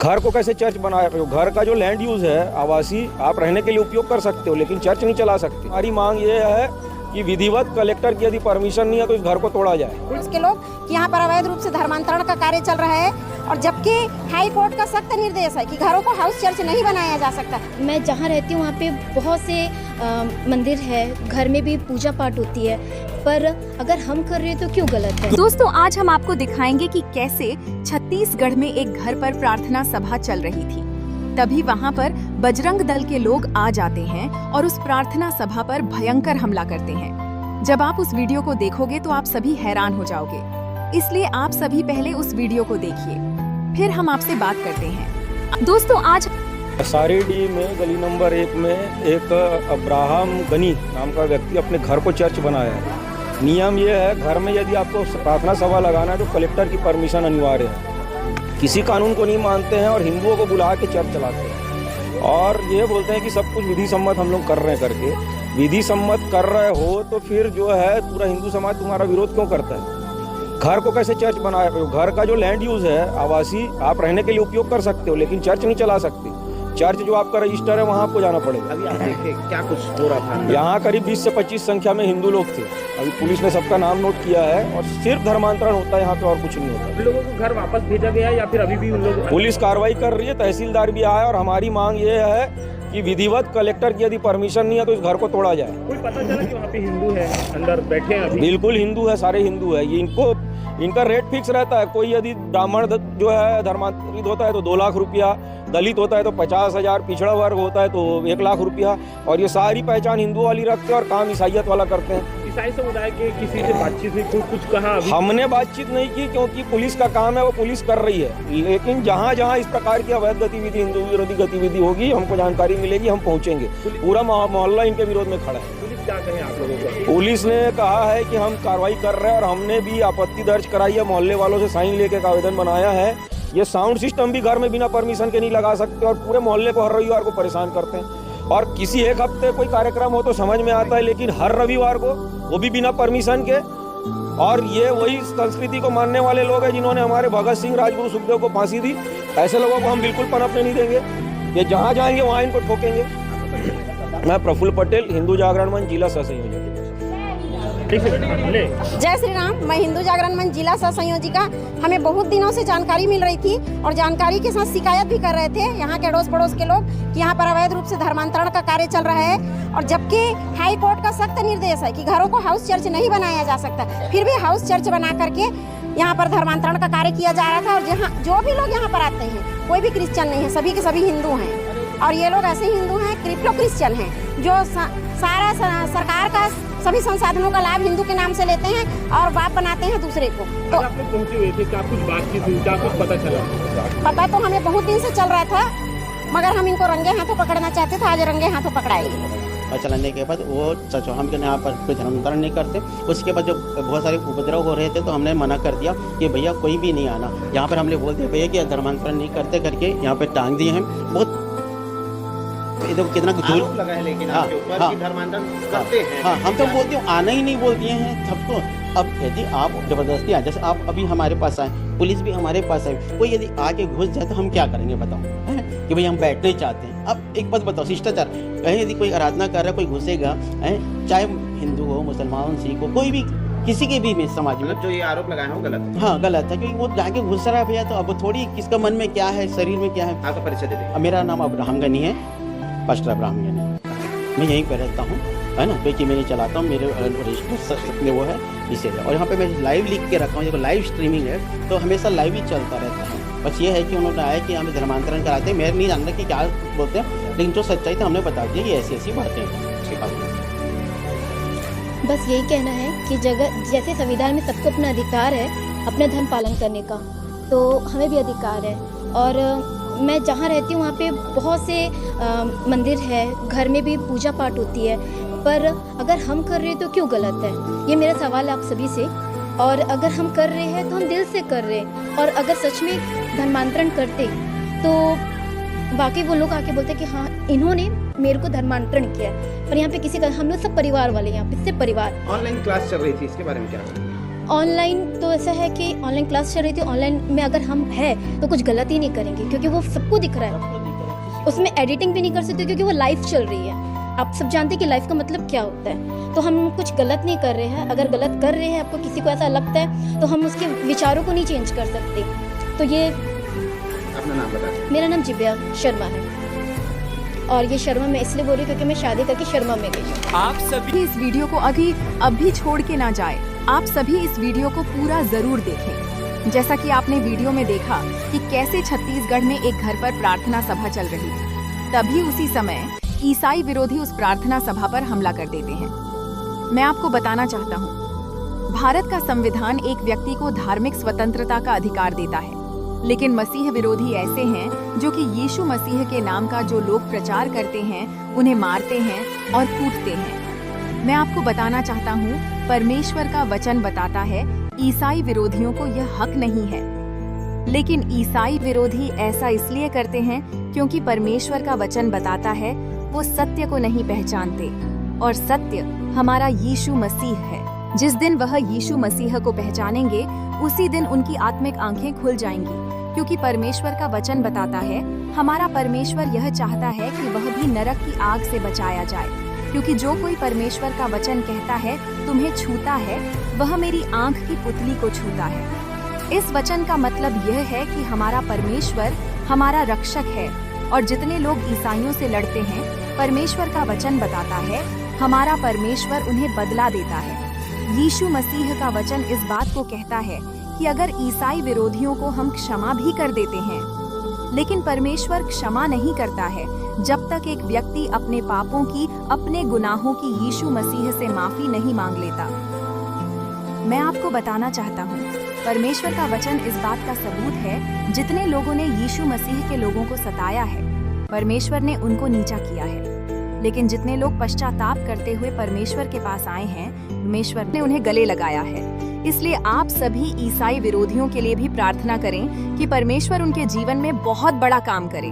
घर को कैसे चर्च बनाया? घर का जो लैंड यूज है आवासीय, आप रहने के लिए उपयोग कर सकते हो, लेकिन चर्च नहीं चला सकते। हमारी मांग ये है कि विधिवत कलेक्टर की यदि परमिशन नहीं है तो इस घर को तोड़ा जाए। पुलिस के लोग कि यहाँ पर अवैध रूप से धर्मांतरण का कार्य चल रहा है, और जबकि हाई कोर्ट का सख्त निर्देश है कि घरों को हाउस चर्च नहीं बनाया जा सकता। मैं जहाँ रहती हूँ वहाँ पे बहुत से मंदिर है, घर में भी पूजा पाठ होती है, पर अगर हम कर रहे हैं तो क्यों गलत है? दोस्तों, आज हम आपको दिखाएंगे कि कैसे छत्तीसगढ़ में एक घर पर प्रार्थना सभा चल रही थी। तभी वहां पर बजरंग दल के लोग आ जाते हैं और उस प्रार्थना सभा पर भयंकर हमला करते हैं। जब आप उस वीडियो को देखोगे तो आप सभी हैरान हो जाओगे, इसलिए आप सभी पहले उस वीडियो को देखिए, फिर हम आपसे बात करते हैं। दोस्तों, आज सारेडी में गली नंबर 1 में एक अब्राहम गनी नाम का व्यक्ति अपने घर को चर्च बनाया है। नियम ये है, घर में यदि आपको प्रार्थना सभा लगाना है तो कलेक्टर की परमिशन अनिवार्य है। किसी कानून को नहीं मानते हैं और हिंदुओं को बुला के चर्च चलाते हैं, और ये बोलते हैं कि सब कुछ विधि सम्मत हम लोग कर रहे हैं। करके विधि सम्मत कर रहे हो तो फिर जो है पूरा हिंदू समाज तुम्हारा विरोध क्यों करता है? घर को कैसे चर्च बनाया? घर का जो लैंड यूज है आवासीय, आप रहने के लिए उपयोग कर सकते हो, लेकिन चर्च नहीं चला सकते। चर्च जो आपका रजिस्टर है वहाँ आपको जाना पड़ेगा। अभी आप देखिए क्या कुछ हो रहा था। यहाँ करीब 20 से 25 संख्या में हिंदू लोग थे। अभी पुलिस ने सबका नाम नोट किया है, और सिर्फ धर्मांतरण होता है यहाँ पे, और कुछ नहीं होता। उन लोगों को घर वापस भेजा गया या फिर अभी भी उन लोग? पुलिस कार्रवाई कर रही है, तहसीलदार भी आया, और हमारी मांग ये है कि विधिवत कलेक्टर की यदि परमिशन नहीं है तो इस घर को तोड़ा जाए। कोई पता चला कि वहाँ पे हिंदू है अंदर बैठे हैं अभी? बिल्कुल हिंदू है, सारे हिंदू है। इनका रेट फिक्स रहता है। कोई यदि ब्राह्मण जो है धर्मांतरित होता है तो 2 लाख रुपया, दलित होता है तो 50,000, पिछड़ा वर्ग होता है तो 1 लाख रुपया, और ये सारी पहचान हिंदू वाली रखते हैं और काम ईसाइयत वाला करते हैं। ईसाई समुदाय के किसी से बातचीत हुई, कुछ कहा? अभी हमने बातचीत नहीं की, क्योंकि पुलिस का काम है, वो पुलिस कर रही है। लेकिन जहाँ जहाँ इस प्रकार की अवैध गतिविधि, हिंदू विरोधी गतिविधि होगी, हमको जानकारी मिलेगी, हम पहुँचेंगे। पूरा मोहल्ला इनके विरोध में खड़ा है। पुलिस क्या कहे आप लोगों को? पुलिस ने कहा है कि हम कार्रवाई कर रहे हैं, और हमने भी आपत्ति दर्ज कराई है, मोहल्ले वालों से साइन लेके एक आवेदन बनाया है। ये साउंड सिस्टम भी घर में बिना परमिशन के नहीं लगा सकते, और पूरे मोहल्ले को हर रविवार को परेशान करते हैं। और किसी एक हफ्ते कोई कार्यक्रम हो तो समझ में आता है, लेकिन हर रविवार को, वो भी बिना परमिशन के। और ये वही संस्कृति को मानने वाले लोग हैं जिन्होंने हमारे भगत सिंह, राजगुरु, सुखदेव को फांसी दी। ऐसे लोगों को हम बिल्कुल पनपने नहीं देंगे। ये जहाँ जाएंगे वहाँ इनको ठोकेंगे। मैं प्रफुल्ल पटेल, हिंदू जागरण मंच जिला सह संयोजक। जय श्री राम। मैं हिंदू जागरण मंच जिला सह संयोजिका। हमें बहुत दिनों से जानकारी मिल रही थी, और जानकारी के साथ शिकायत भी कर रहे थे यहाँ के अड़ोस पड़ोस के लोग कि यहाँ पर अवैध रूप से धर्मांतरण का कार्य चल रहा है, और जबकि हाई कोर्ट का सख्त निर्देश है कि घरों को हाउस चर्च नहीं बनाया जा सकता, फिर भी हाउस चर्च बना करके यहाँ पर धर्मांतरण का कार्य किया जा रहा था। और जहाँ जो भी लोग यहाँ पर आते हैं, कोई भी क्रिश्चियन नहीं है, सभी के सभी हिंदू हैं। और ये लोग ऐसे हिंदू हैं, क्रिप्टो क्रिश्चियन हैं, जो सारा सरकार का सभी संसाधनों का लाभ हिंदू के नाम से लेते हैं और बाप बनाते हैं दूसरे को। तो आप लोग पहुंचे हुए थे, क्या कुछ बातचीत हुई, क्या कुछ पता चला? पता तो हमें बहुत दिन से चल रहा था, मगर हम इनको रंगे हाथों पकड़ना चाहते थे। आज रंगे हाथों पकड़ाएंगे। चलाने के बाद वो सचो हम यहाँ पर कोई धर्मांतरण नहीं करते। उसके बाद जब बहुत सारे उपद्रव हो रहे थे तो हमने मना कर दिया कि भैया कोई भी नहीं आना यहाँ पर। हमने बोल दिया भैया कि धर्मांतरण नहीं करते करके यहाँ पे टांग दिए हैं। बहुत कितना आरोप लगा है लेकिन आपके ऊपर कि धर्मांतरण करते हैं। हाँ, हम तो बोलते हैं आना ही नहीं बोल दिए हैं सबको। अब यदि आप जबरदस्ती आ, जैसे आप अभी हमारे पास आए, पुलिस भी हमारे पास आए, कोई यदि आके घुस जाए तो हम क्या करेंगे बताओ? कि भाई हम बैठना चाहते हैं। अब एक बात बताओ, शिष्टाचार, कहीं यदि कोई आराधना कर रहा है, कोई घुसेगा, चाहे हिंदू हो, मुसलमान, सिख हो, कोई भी, किसी के भी समाज में, जो ये आरोप लगाए हो गलत? हाँ गलत है, क्योंकि वो जाके घुस रहा है भैया। तो अब थोड़ी किसका मन में क्या है, शरीर में क्या है। आपका परिचय दे दें। मेरा नाम अब्राहम गनी है, पास्टर अब्राहम गनी। मैं यहीं पर रहता हूँ, है ना, क्योंकि मैं चलाता हूँ, मेरे रजिस्टर में वो है इसीलिए। और यहाँ पे मैं लाइव लिख के रखा हूँ, देखो लाइव स्ट्रीमिंग है, तो हमेशा लाइव ही चलता रहता है। बस ये है कि उन्होंने आया कि हमें धर्मांतरण कराते हैं। मैं नहीं जानता कि क्या बोलते हैं, लेकिन जो सच्चाई था हमने बता दिया कि ऐसी ऐसी बातें हैं। बस यही कहना है कि जगह जैसे संविधान में सबको अपना अधिकार है अपने धर्म पालन करने का, तो हमें भी अधिकार है। और मैं जहाँ रहती हूँ वहाँ पे बहुत से मंदिर है, घर में भी पूजा पाठ होती है, पर अगर हम कर रहे हैं तो क्यों गलत है? ये मेरा सवाल है आप सभी से। और अगर हम कर रहे हैं तो हम दिल से कर रहे हैं, और अगर सच में धर्मांतरण करते तो बाकी वो लोग आके बोलते कि हाँ इन्होंने मेरे को धर्मांतरण किया। पर यहाँ पे किसी का, हम लोग सब परिवार वाले, यहाँ पे सिर्फ परिवार। ऑनलाइन क्लास चल रही थी, इसके बारे में क्या? ऑनलाइन तो ऐसा है कि ऑनलाइन क्लास चल रही थी, ऑनलाइन में अगर हम है तो कुछ गलत ही नहीं करेंगे क्योंकि वो सबको दिख रहा है। उसमें एडिटिंग भी नहीं कर सकते क्योंकि वो लाइव चल रही है। आप सब जानते हैं कि लाइफ का मतलब क्या होता है। तो हम कुछ गलत नहीं कर रहे हैं। अगर गलत कर रहे हैं, आपको किसी को ऐसा लगता है, तो हम उसके विचारों को नहीं चेंज कर सकते। तो ये अपना नाम बता दें। मेरा नाम जिब्या शर्मा है और ये शर्मा मैं इसलिए बोल रही हूँ क्योंकि मैं शादी करके शर्मा में गई हूँ। आप सभी इस वीडियो को अभी छोड़ के ना जाए। आप सभी इस वीडियो को पूरा जरूर देखें। जैसा कि आपने वीडियो में देखा कि कैसे छत्तीसगढ़ में एक घर पर प्रार्थना सभा चल रही थी, तभी उसी समय ईसाई विरोधी उस प्रार्थना सभा पर हमला कर देते हैं। मैं आपको बताना चाहता हूँ, भारत का संविधान एक व्यक्ति को धार्मिक स्वतंत्रता का अधिकार देता है, लेकिन मसीह विरोधी ऐसे हैं जो कि यीशु मसीह के नाम का जो लोग प्रचार करते हैं उन्हें मारते हैं और कूटते हैं। मैं आपको बताना चाहता हूँ, परमेश्वर का वचन बताता है ईसाई विरोधियों को यह हक नहीं है, लेकिन ईसाई विरोधी ऐसा इसलिए करते हैं क्योंकि परमेश्वर का वचन बताता है वो सत्य को नहीं पहचानते और सत्य हमारा यीशु मसीह है। जिस दिन वह यीशु मसीह को पहचानेंगे उसी दिन उनकी आत्मिक आंखें खुल जाएंगी, क्योंकि परमेश्वर का वचन बताता है हमारा परमेश्वर यह चाहता है कि वह भी नरक की आग से बचाया जाए, क्योंकि जो कोई परमेश्वर का वचन कहता है तुम्हें छूता है, वह मेरी आंख की पुतली को छूता है। इस वचन का मतलब यह है कि हमारा परमेश्वर हमारा रक्षक है और जितने लोग ईसाइयों से लड़ते हैं, परमेश्वर का वचन बताता है हमारा परमेश्वर उन्हें बदला देता है। यीशु मसीह का वचन इस बात को कहता है कि अगर ईसाई विरोधियों को हम क्षमा भी कर देते हैं, लेकिन परमेश्वर क्षमा नहीं करता है जब तक एक व्यक्ति अपने पापों की, अपने गुनाहों की यीशु मसीह से माफी नहीं मांग लेता। मैं आपको बताना चाहता हूँ, परमेश्वर का वचन इस बात का सबूत है, जितने लोगों ने यीशु मसीह के लोगों को सताया है, परमेश्वर ने उनको नीचा किया है, लेकिन जितने लोग पश्चाताप करते हुए परमेश्वर के पास आए हैं, परमेश्वर ने उन्हें गले लगाया है। इसलिए आप सभी ईसाई विरोधियों के लिए भी प्रार्थना करें कि परमेश्वर उनके जीवन में बहुत बड़ा काम करे।